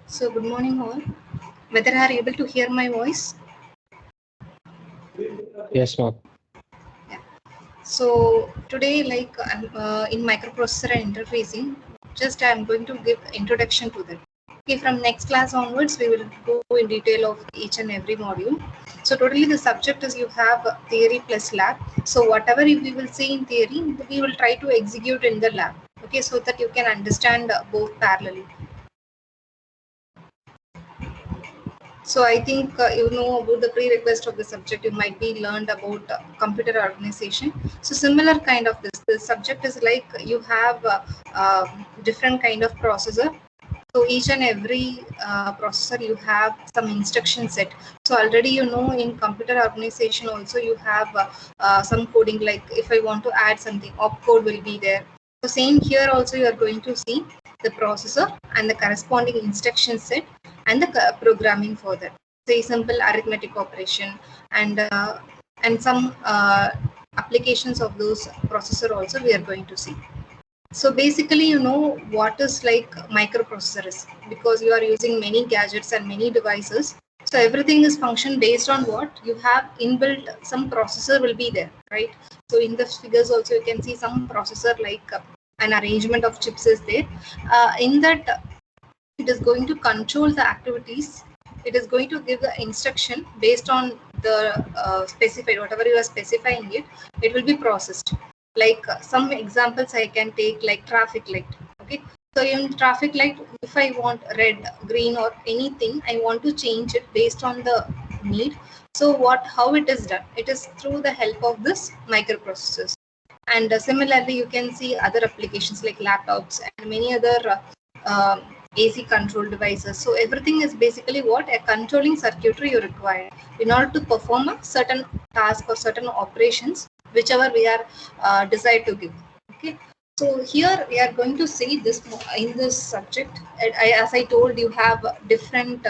So good morning all. Whether are you able to hear my voice? Yes, ma'am. Yeah. So today, in microprocessor and interfacing, just I am going to give introduction to that. Okay, from next class onwards, we will go in detail of each and every module. So totally the subject is you have theory plus lab. So whatever we will see in theory, we will try to execute in the lab. Okay, so that you can understand both parallelly. So I think you know about the prerequisite of the subject. You might be learned about computer organization. So similar kind of this. The subject is like you have different kind of processor. So each and every processor you have some instruction set. So already you know in computer organization also you have some coding, like if I want to add something, opcode will be there. So same here also you are going to see the processor and the corresponding instruction set and the programming for that. Say simple arithmetic operation and some applications of those processor also we are going to see. So basically, you know what is like microprocessor is, because you are using many gadgets and many devices. So everything is function based on what you have inbuilt. Some processor will be there, right? So in the figures also you can see some processor, like an arrangement of chips is there. In that, it is going to control the activities. It is going to give the instruction based on the specified, whatever you are specifying it. It will be processed. Like some examples I can take, like traffic light. Okay, so in traffic light, if I want red, green, or anything, I want to change it based on the need. So how it is done? It is through the help of this microprocessors. And similarly, you can see other applications like laptops and many other AC control devices. So everything is basically what a controlling circuitry you require in order to perform a certain task or certain operations, whichever we are desired to give. Okay. So here we are going to see this in this subject. As I told, you have different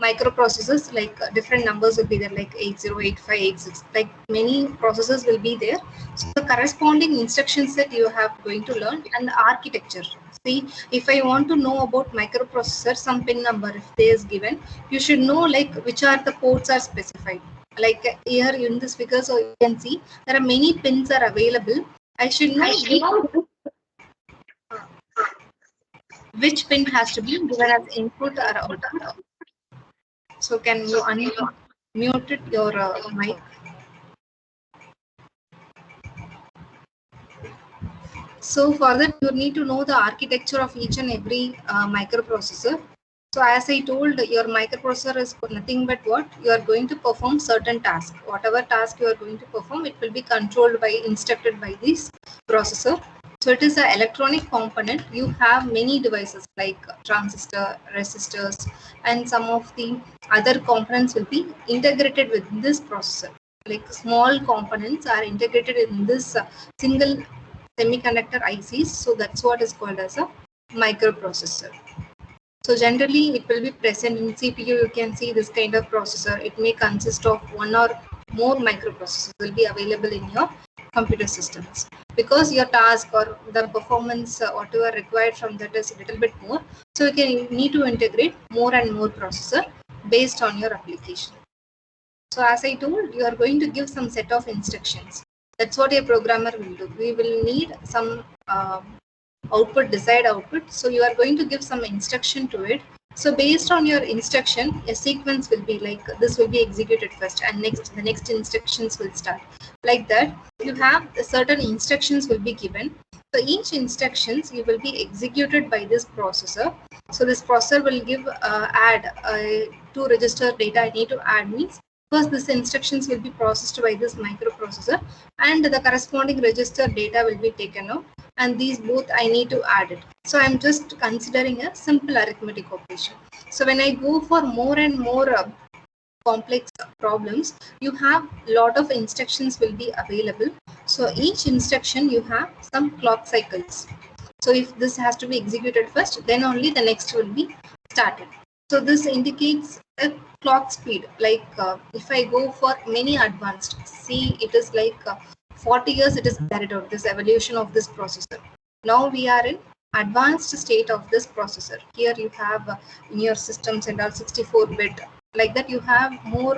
microprocessors, like different numbers will be there, like 808586, like many processors will be there. So the corresponding instruction set you have going to learn, and the architecture. See, if I want to know about microprocessor, some pin number if there is given, you should know like which are the ports are specified. Like here in this figure, so you can see there are many pins are available. I should know which pin has to be given as input or output. So can you unmute it, your mic? So for that, you need to know the architecture of each and every microprocessor. So as I told, your microprocessor is nothing but what? You are going to perform certain task. Whatever task you are going to perform, it will be controlled by, instructed by this processor. So it is an electronic component. You have many devices like transistor, resistors, and some of the other components will be integrated with this processor. Like small components are integrated in this single semiconductor ICs. So that's what is called as a microprocessor. So generally it will be present in CPU. You can see this kind of processor. It may consist of one or more microprocessors will be available in your computer systems, because your task or the performance whatever required from that is a little bit more. So you need to integrate more and more processor based on your application. So as I told, you are going to give some set of instructions. That's what a programmer will do. We will need some output, desired output. So you are going to give some instruction to it. So based on your instruction, a sequence will be like this will be executed first, and next the next instructions will start. Like that, you have certain instructions will be given. So each instructions you will be executed by this processor. So this processor will give add to register data I need to add means, first these instructions will be processed by this microprocessor, and the corresponding register data will be taken out, and these both I need to add it. So I'm just considering a simple arithmetic operation. So when I go for more and more complex problems, you have lot of instructions will be available. So each instruction you have some clock cycles. So if this has to be executed first, then only the next will be started. So this indicates a clock speed. Like if I go for many advanced, see it is like 40 years it is carried out, this evolution of this processor. Now we are in advanced state of this processor. Here you have in your systems and all 64-bit, like that you have more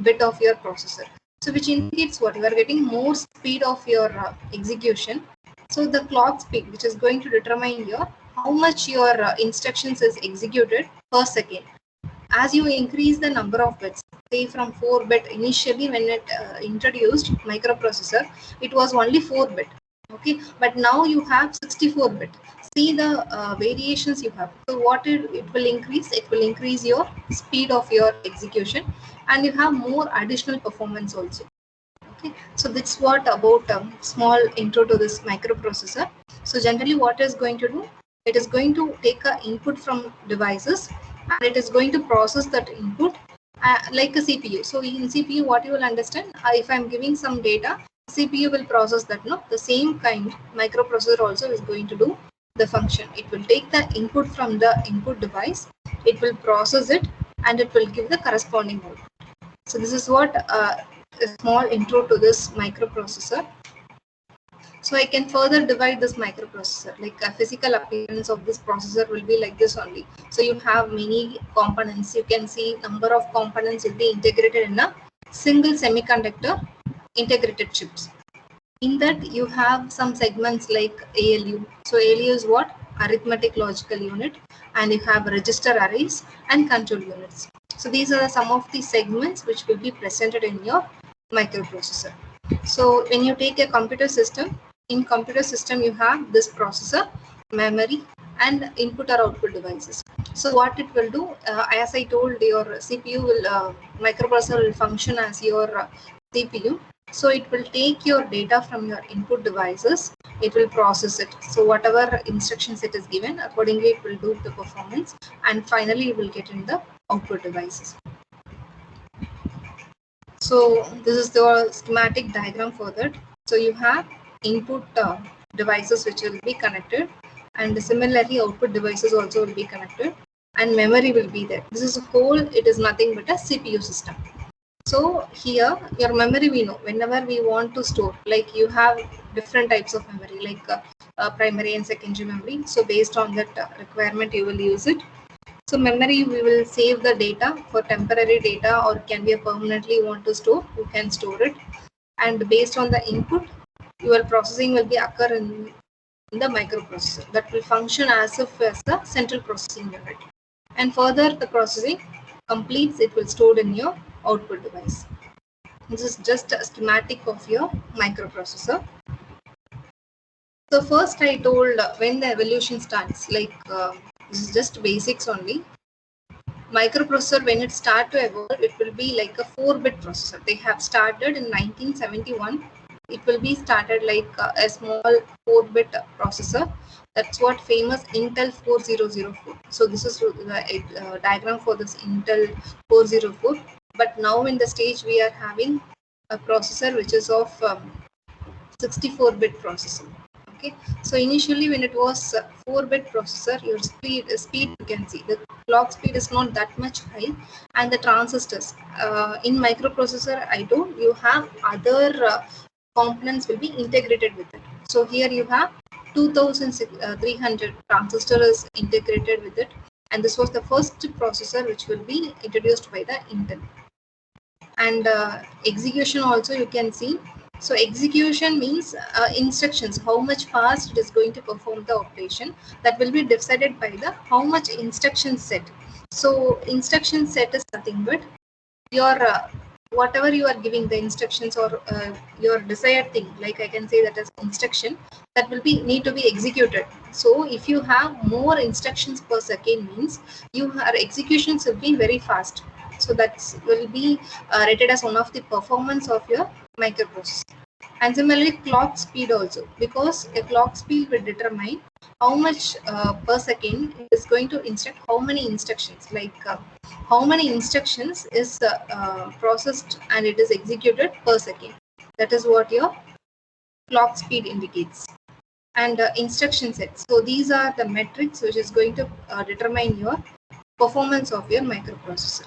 bit of your processor. So which indicates what? You are getting more speed of your execution. So the clock speed, which is going to determine your how much your instructions is executed per second. As you increase the number of bits, say from 4-bit initially when it introduced microprocessor, it was only 4-bit. Okay, but now you have 64-bit. See the variations you have. So what it will increase? It will increase your speed of your execution, and you have more additional performance also. Okay, so that's what about small intro to this microprocessor. So generally what is going to do? It is going to take a input from devices, and it is going to process that input like a CPU. So in CPU, what you will understand, if I'm giving some data, CPU will process that. No, the same kind microprocessor also is going to do the function. It will take the input from the input device, it will process it, and it will give the corresponding output. So this is what a small intro to this microprocessor. So I can further divide this microprocessor, like a physical appearance of this processor will be like this only. So you have many components. You can see number of components will be integrated in a single semiconductor integrated chips. In that you have some segments like ALU. So ALU is what? Arithmetic logical unit, and you have register arrays and control units. So these are some of the segments which will be presented in your microprocessor. So when you take a computer system, in computer system you have this processor, memory, and input or output devices. So what it will do, as I told, your CPU will microprocessor will function as your CPU. So it will take your data from your input devices, it will process it. So whatever instructions it is given, accordingly it will do the performance, and finally you will get in the output devices. So this is the schematic diagram for that. So you have input devices which will be connected, and similarly output devices also will be connected, and memory will be there. This is a whole, it is nothing but a CPU system. So here your memory, we know whenever we want to store, like you have different types of memory, like primary and secondary memory. So based on that requirement you will use it. So memory, we will save the data for temporary data, or can be a permanently want to store, you can store it. And based on the input, your processing will be occur in the microprocessor that will function as if as the central processing unit. And further the processing completes, it will stored in your output device. This is just a schematic of your microprocessor. So first I told when the evolution starts, like this is just basics only. Microprocessor, when it start to evolve, it will be like a 4-bit processor. They have started in 1971. It will be started like a small 4-bit processor. That's what famous Intel 4004. So this is the diagram for this Intel 404. But now in the stage we are having a processor which is of 64-bit processor. Okay, so initially when it was 4-bit processor, your speed you can see the clock speed is not that much high, and the transistors in microprocessor, I told you have other components will be integrated with it. So here you have 2300 transistor is integrated with it, and this was the first processor which will be introduced by the Intel. And execution also you can see. So execution means instructions, how much fast it is going to perform the operation, that will be decided by the how much instruction set. So instruction set is nothing but your whatever you are giving the instructions, or your desired thing, like I can say that as instruction, that will be need to be executed. So if you have more instructions per second, means your executions will be very fast. So that will be rated as one of the performance of your microprocessor. And similarly clock speed also, because a clock speed will determine how much per second it is going to instruct, how many instructions, like how many instructions is processed and it is executed per second. That is what your clock speed indicates. And instruction sets, so these are the metrics which is going to determine your performance of your microprocessor.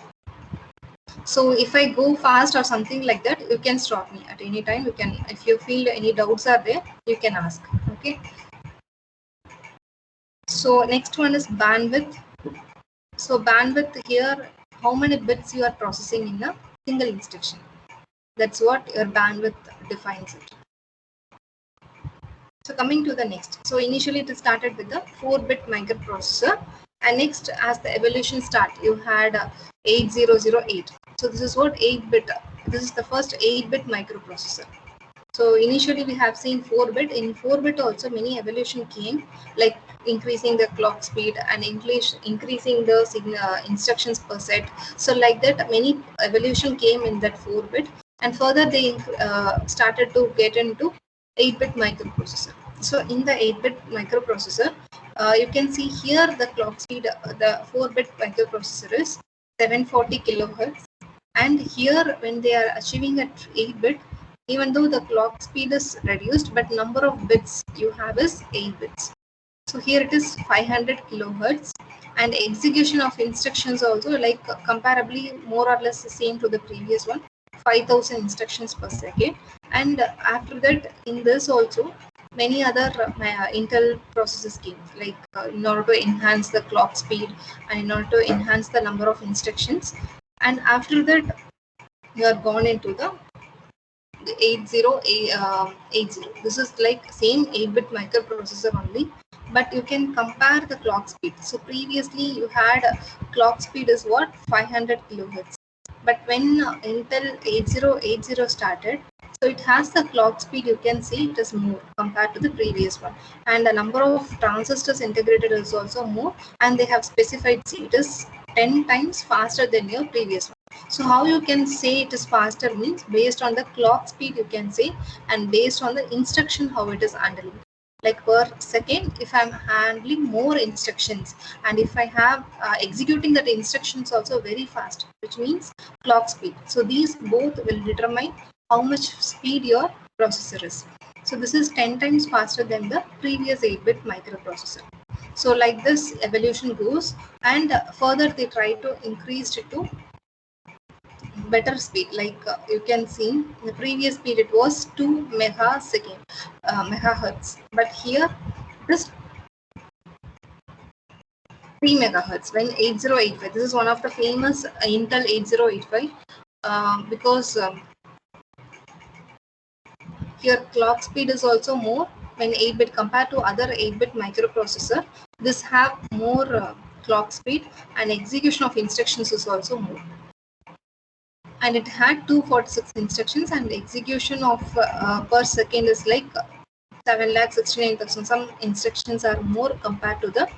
So if I go fast or something like that, you can stop me at any time. You can, if you feel any doubts are there, you can ask. Okay. So next one is bandwidth. So bandwidth here, how many bits you are processing in a single instruction. That's what your bandwidth defines it. So coming to the next. So initially it started with the 4-bit microprocessor, and next as the evolution start, you had 8008. So this is what 8-bit. This is the first 8-bit microprocessor. So initially we have seen 4-bit. In 4-bit also many evolution came, like increasing the clock speed and increasing the instructions per set. So like that many evolution came in that 4-bit, and further they started to get into 8-bit microprocessor. So in the 8-bit microprocessor, you can see here the clock speed, the 4-bit microprocessor is 740 kilohertz, and here when they are achieving at 8-bit, even though the clock speed is reduced, but number of bits you have is 8 bits. So here it is 500 kilohertz, and execution of instructions also like comparably more or less the same to the previous one, 5000 instructions per second. And after that, in this also many other Intel processors came, like in order to enhance the clock speed and in order to enhance the number of instructions. And after that, you are gone into the 8080. This is like same 8-bit microprocessor only, but you can compare the clock speed. So previously you had clock speed is what, 500 kilohertz, but when Intel 8080 started, so it has the clock speed, you can see it is more compared to the previous one, and the number of transistors integrated is also more, and they have specified, see, it is 10 times faster than your previous one. So how you can say it is faster means based on the clock speed you can say, and based on the instruction how it is handling. Like per second, if I'm handling more instructions, and if I have executing that instructions also very fast, which means clock speed. So these both will determine how much speed your processor is. So this is 10 times faster than the previous 8-bit microprocessor. So like this evolution goes, and further they try to increase it to better speed. Like you can see in the previous speed it was 2 megahertz, but here it is 3 megahertz when 8085. This is one of the famous Intel 8085 because here clock speed is also more when 8-bit compared to other 8-bit microprocessor. This have more clock speed, and execution of instructions is also more. And it had 246 instructions, and execution of per second is like 7,69,000. Some instructions are more compared to the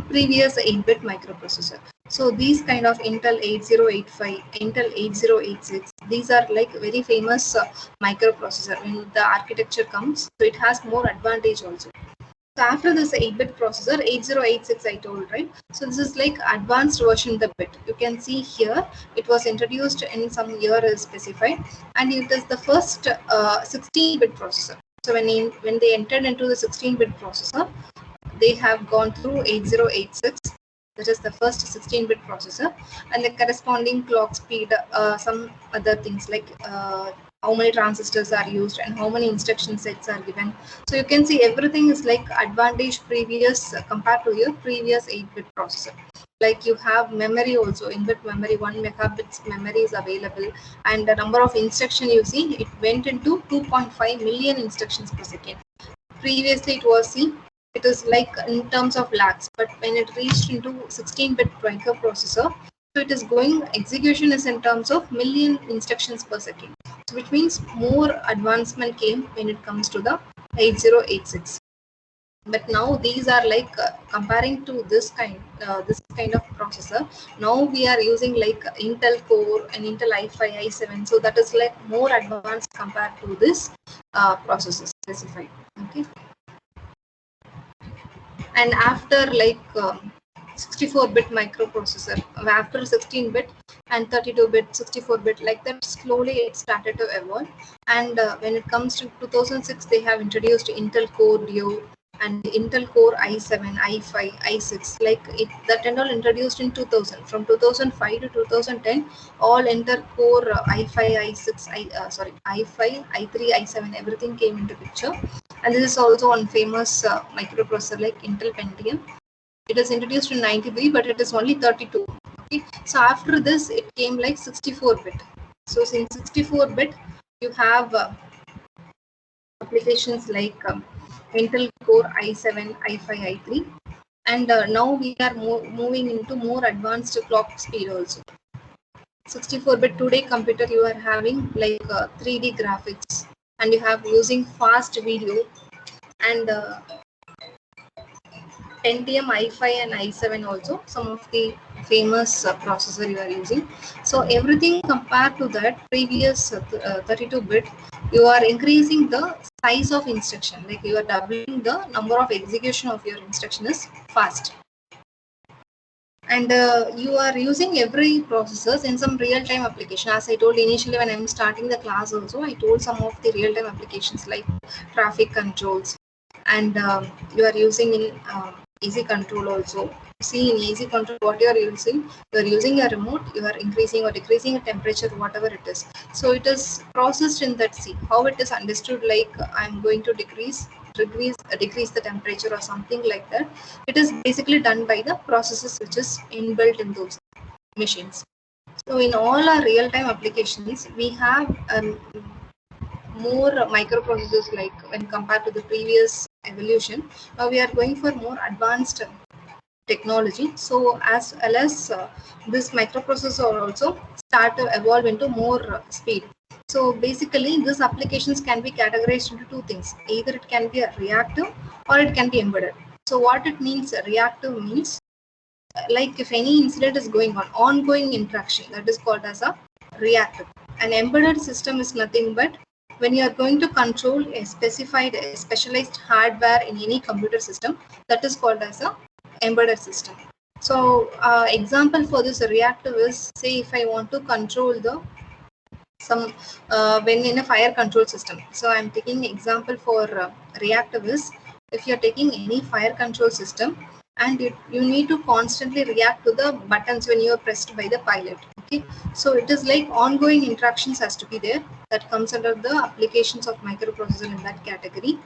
previous 8-bit microprocessor. So these kind of Intel 8085, Intel 8086, these are like very famous microprocessor. When the architecture comes, so it has more advantage also. So after this 8-bit processor, 8086 I told, right? So this is like advanced version the bit. You can see here, it was introduced in some year is specified, and it is the first 16-bit processor. So when they entered into the 16-bit processor, they have gone through 8086. That is the first 16-bit processor, and the corresponding clock speed, some other things like how many transistors are used and how many instruction sets are given. So you can see everything is like advantage previous compared to your previous 8-bit processor. Like you have memory also, in-bit memory, 1 megabits memory is available, and the number of instruction you see, it went into 2.5 million instructions per second. Previously it was, see, it is like in terms of lakhs, but when it reached into 16-bit microprocessor, so it is going, execution is in terms of million instructions per second. So which means more advancement came when it comes to the 8086. But now these are like comparing to this kind of processor, now we are using like Intel Core and Intel i5 i7, so that is like more advanced compared to this processor specified. Okay. And after like 64-bit microprocessor, after 16-bit and 32-bit, 64-bit, like that slowly it started to evolve. And when it comes to 2006, they have introduced Intel Core Duo and Intel Core i7, i5, i6, like it, that and all introduced in 2000. From 2005 to 2010, all Intel Core i5, i6, i5, i3, i7, everything came into picture. And this is also one famous microprocessor like Intel Pentium. It is introduced in 93, but it is only 32. Okay, so after this it came like 64-bit. So in 64-bit you have applications like Intel Core i7, i5, i3, and now we are moving into more advanced clock speed also. 64-bit today computer you are having like 3D graphics, and you have using fast video, and Pentium i5 and i7 also some of the famous processor you are using. So everything compared to that previous 32-bit, you are increasing the size of instruction, like you are doubling the number of execution of your instruction is fast. And you are using every processors in some real-time application. As I told initially when I'm starting the class also, I told some of the real-time applications like traffic controls, and you are using in easy control also. See, in easy control what you are using a remote, you are increasing or decreasing a temperature, whatever it is. So it is processed in that C. How it is understood, like I'm going to decrease the temperature or something like that. It is basically done by the processes which is inbuilt in those machines. So in all our real-time applications, we have more microprocessors, like when compared to the previous evolution. Now we are going for more advanced technology. So as well as this microprocessor also start to evolve into more speed. So basically these applications can be categorized into two things. Either it can be a reactive or it can be embedded. So what it means, reactive means like if any incident is going on, ongoing interaction, that is called as a reactive. An embedded system is nothing but when you are going to control a specialized hardware in any computer system, that is called as a embedded system. So example for this reactive is, say if I want to control the some when in a fire control system. So I'm taking example for reactive is, if you're taking any fire control system and you need to constantly react to the buttons when you are pressed by the pilot. Okay, so it is like ongoing interactions has to be there, that comes under the applications of microprocessor in that category.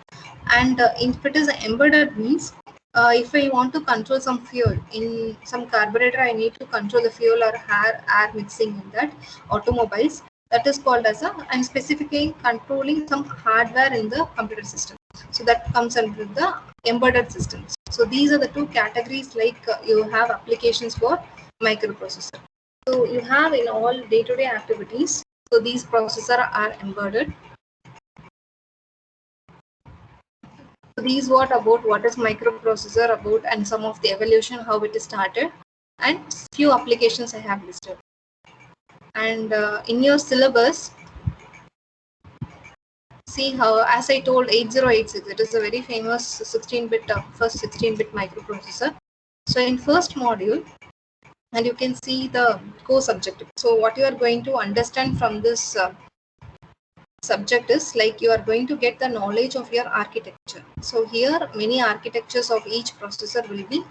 And if it is embedded means, if I want to control some fuel in some carburetor, I need to control the fuel or air mixing in that automobiles. That is called as a, I'm specifically controlling some hardware in the computer system. So that comes under the embedded systems. So these are the two categories, like you have applications for microprocessor. So you have in all day-to-day activities. So these processors are embedded. So these what is microprocessor about, and some of the evolution, how it is started, and few applications I have listed. And in your syllabus, see how, as I told, 8086, it is a very famous 16-bit first 16-bit microprocessor. So in first module, and you can see the core subject. So what you are going to understand from this subject is, like you are going to get the knowledge of your architecture. So here many architectures of each processor will be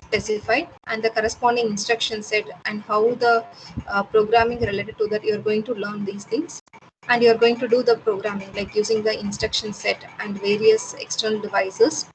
specified, and the corresponding instruction set, and how the programming related to that, you are going to learn these things. And you are going to do the programming like using the instruction set and various external devices.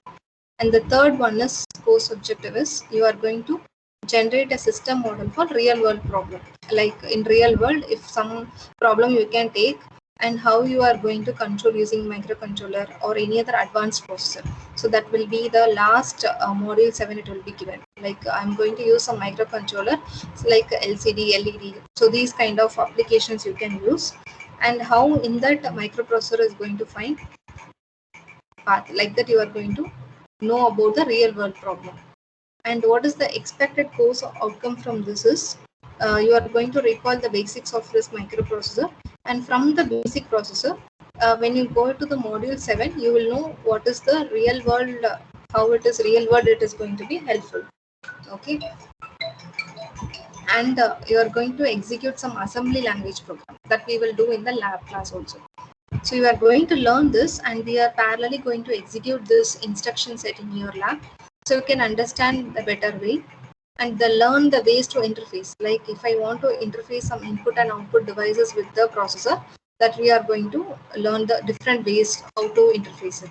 And the third one is core subjective is, you are going to generate a system model for real world problem. Like in real world, if some problem you can take, and how you are going to control using microcontroller or any other advanced processor. So that will be the last module 7, it will be given. Like I'm going to use some microcontroller, like LCD, LED. So these kind of applications you can use, and how in that microprocessor is going to find path, like that you are going to know about the real world problem. And what is the expected course outcome from this is, you are going to recall the basics of this microprocessor, and from the basic processor, when you go to the module 7, you will know what is the real world, how it is real world, it is going to be helpful. Okay, and you are going to execute some assembly language program that we will do in the lab class also. So you are going to learn this, and we are parallelly going to execute this instruction set in your lab, so you can understand the better way, and learn the ways to interface. Like if I want to interface some input and output devices with the processor, that we are going to learn the different ways how to interface it.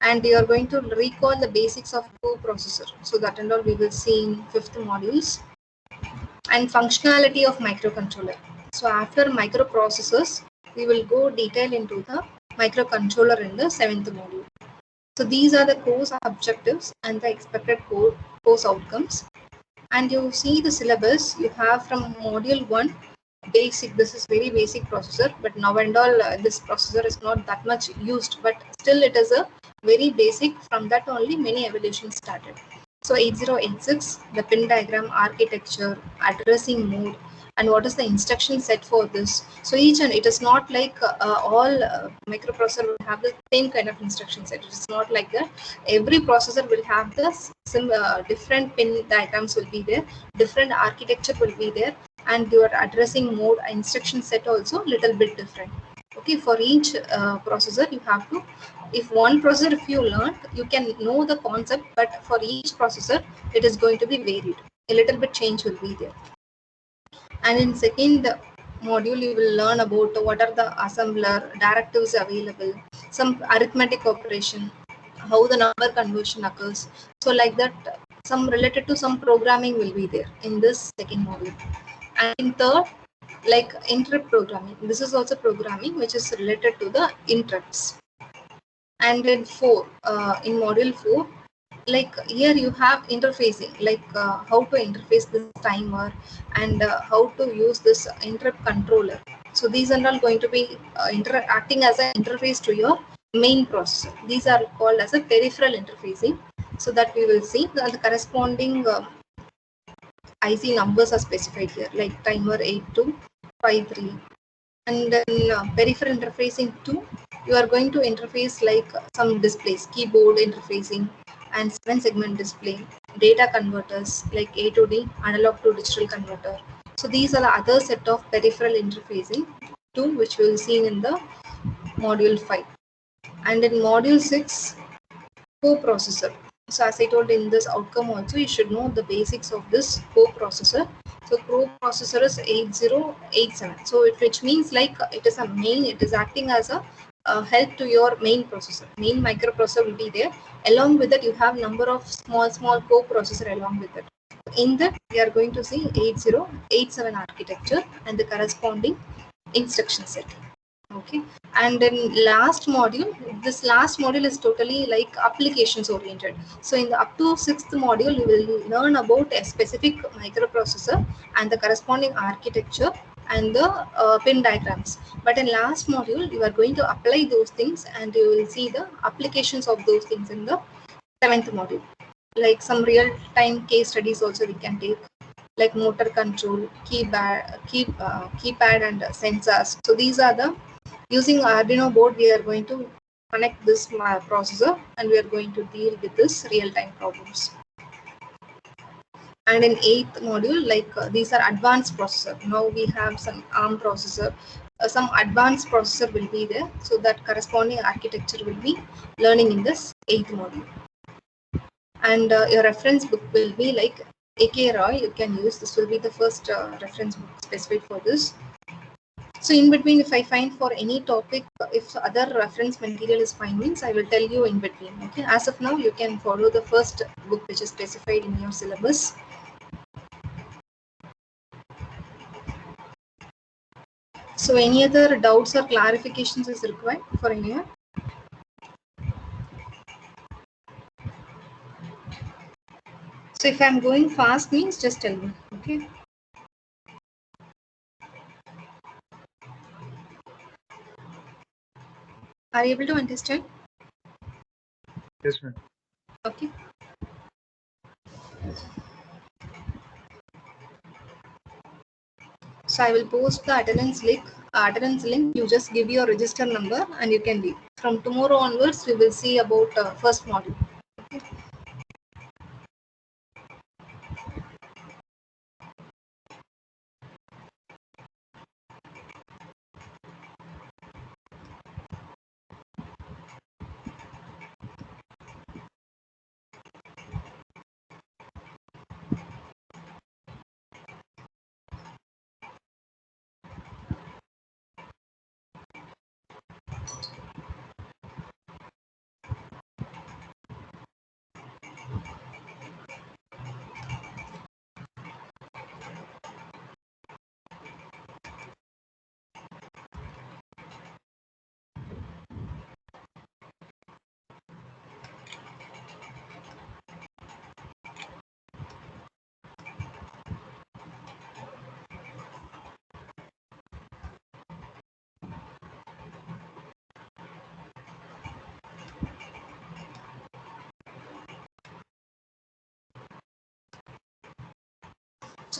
and you are going to recall the basics of coprocessor. So that and all we will see in 5th modules. And functionality of microcontroller. So after microprocessors, we will go detail into the microcontroller in the 7th module. So these are the course objectives and the expected course outcomes. And you see the syllabus you have from module 1 basic. This is very basic processor, but now and all this processor is not that much used, but still it is a very basic. From that only many evolutions started. So 8086, the pin diagram, architecture, addressing mode, and what is the instruction set for this. So each, and it is not like all microprocessor will have the same kind of instruction set. It is not like that. Every processor will have the different pin diagrams will be there, different architecture will be there, and your addressing mode instruction set also little bit different. Okay, for each processor you have to, if one processor if you learn, you can know the concept, but for each processor it is going to be varied, a little bit change will be there. And in second module you will learn about what are the assembler directives available, some arithmetic operation, how the number conversion occurs. So like that, some related to some programming will be there in this second module. And in third, like interrupt programming, this is also programming which is related to the interrupts. And in in module 4, like here you have interfacing, like how to interface this timer, and how to use this interrupt controller. So these are all going to be acting as an interface to your main processor. These are called as a peripheral interfacing. So that we will see the corresponding IC numbers are specified here, like timer 8253. And then peripheral interfacing 2, you are going to interface like some displays, keyboard interfacing, and 7-segment display, data converters like A to D, analog to digital converter. So these are the other set of peripheral interfacing 2, which we will see in the module 5. And in module 6, coprocessor. So as I told in this outcome also, you should know the basics of this coprocessor. So coprocessor is 8087. So which means like it is a main, it is acting as a help to your main processor. Main microprocessor will be there. Along with that, you have number of small coprocessor along with it. In that, we are going to see 8087 architecture and the corresponding instruction set. Okay, and then last module, this last module is totally like applications oriented. So in the up to 6th module, you will learn about a specific microprocessor and the corresponding architecture and the pin diagrams. But in last module, you are going to apply those things and you will see the applications of those things in the 7th module. Like some real-time case studies also we can take, like motor control, keypad and sensors. So these are the, using Arduino board, we are going to connect this processor and we are going to deal with this real-time problems. And in 8th module, like these are advanced processor. Now we have some ARM processor, some advanced processor will be there. So that corresponding architecture will be learning in this 8th module. And your reference book will be like A.K. Roy, you can use. This will be the first reference book specified for this. So in between, if I find for any topic, if other reference material is fine, means I will tell you in between. Okay. As of now, you can follow the first book which is specified in your syllabus. So any other doubts or clarifications is required for anyone? So if I'm going fast, means just tell me. Okay. Are you able to understand? Yes, ma'am. Okay. So I will post the attendance link. You just give your register number and you can leave. From tomorrow onwards, we will see about first module. Okay.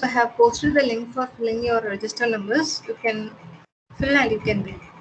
I have posted the link for filling your register numbers. You can fill and you can read.